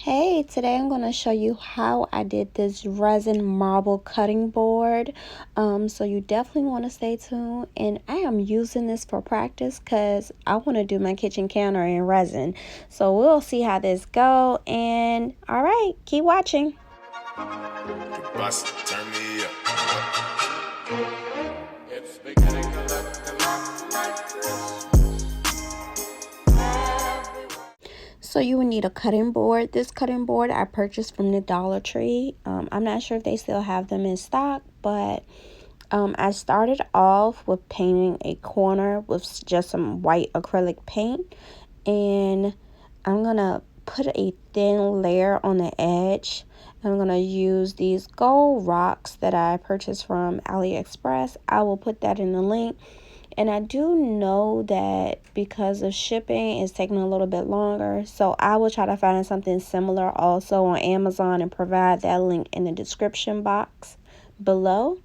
Hey, today I'm going to show you how I did this resin marble cutting board. So you definitely want to stay tuned. And I am using this for practice because I want to do my kitchen counter in resin. So we'll see how this go. And all right, keep watching. Turn me up. It's beginning to look a lot like this. So you would need a cutting board. This cutting board I purchased from the Dollar Tree. I'm not sure if they still have them in stock, but I started off with painting a corner with just some white acrylic paint, and I'm gonna put a thin layer on the edge. I'm gonna use these gold rocks that I purchased from AliExpress. I will put that in the link. And I do know that because of shipping, it's taking a little bit longer. So I will try to find something similar also on Amazon and provide that link in the description box below.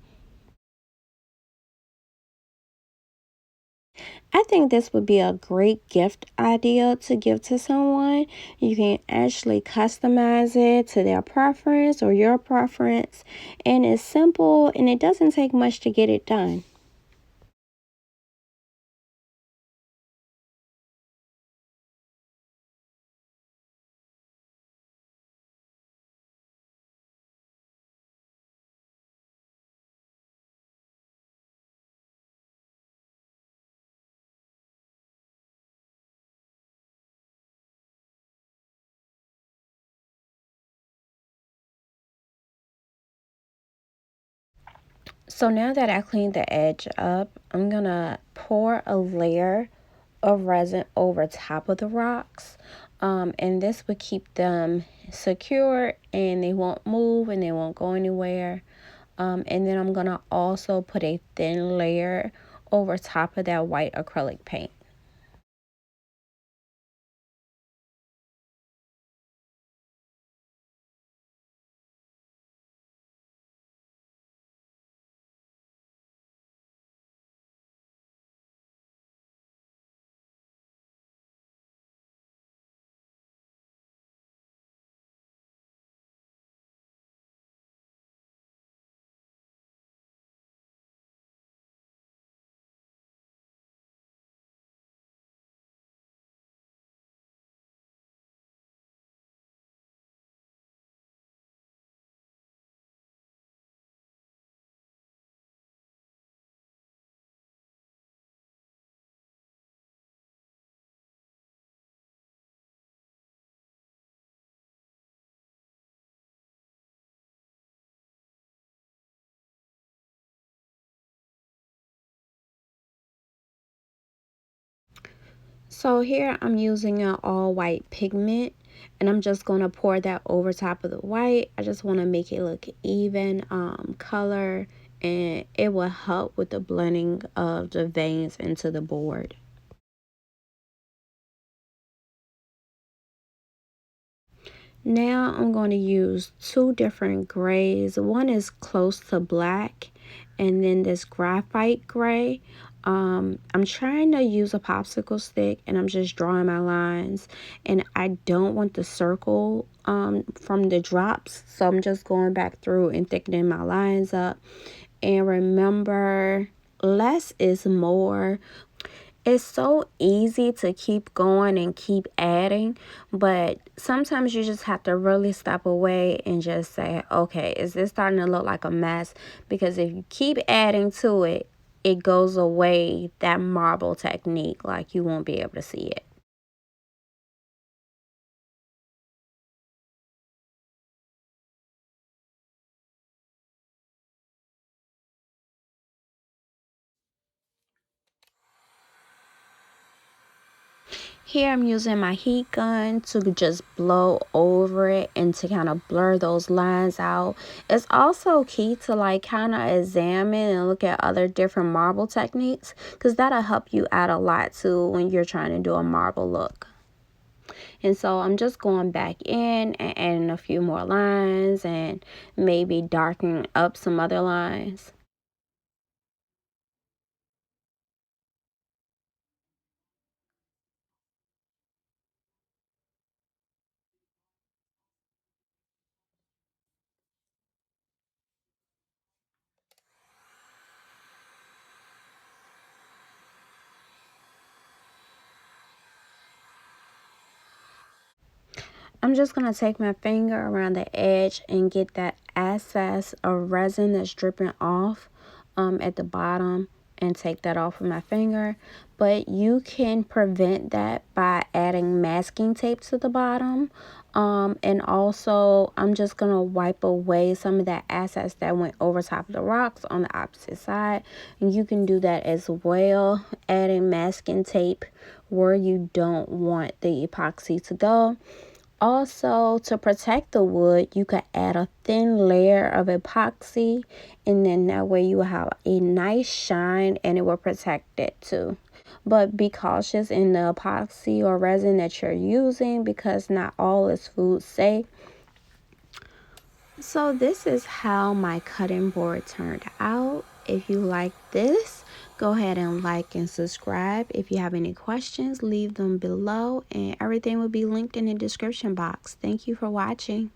I think this would be a great gift idea to give to someone. You can actually customize it to their preference or your preference. And it's simple and it doesn't take much to get it done. So now that I cleaned the edge up, I'm gonna pour a layer of resin over top of the rocks. And this would keep them secure and they won't move and they won't go anywhere. And then I'm gonna also put a thin layer over top of that white acrylic paint. So here I'm using an all white pigment and I'm just going to pour that over top of the white. I just want to make it look even color, and it will help with the blending of the veins into the board. Now I'm going to use two different grays. One is close to black and then this graphite gray. I'm trying to use a popsicle stick and I'm just drawing my lines, and I don't want the circle from the drops, so I'm just going back through and thickening my lines up. And remember, less is more. It's so easy to keep going and keep adding, but sometimes you just have to really step away and just say, okay, is this starting to look like a mess? Because if you keep adding to it, it goes away, that marble technique, like you won't be able to see it. Here I'm using my heat gun to just blow over it and to kind of blur those lines out. It's also key to like kind of examine and look at other different marble techniques, because that'll help you out a lot too when you're trying to do a marble look. And so I'm just going back in and adding a few more lines and maybe darkening up some other lines. I'm just going to take my finger around the edge and get that excess of resin that's dripping off at the bottom and take that off with my finger. But you can prevent that by adding masking tape to the bottom. And also I'm just going to wipe away some of that excess that went over top of the rocks on the opposite side. And you can do that as well, adding masking tape where you don't want the epoxy to go. Also, to protect the wood, you could add a thin layer of epoxy, and then that way you will have a nice shine and it will protect it too. But be cautious in the epoxy or resin that you're using because not all is food safe. So this is how my cutting board turned out. If you like this, go ahead and like and subscribe. If you have any questions, leave them below and everything will be linked in the description box. Thank you for watching.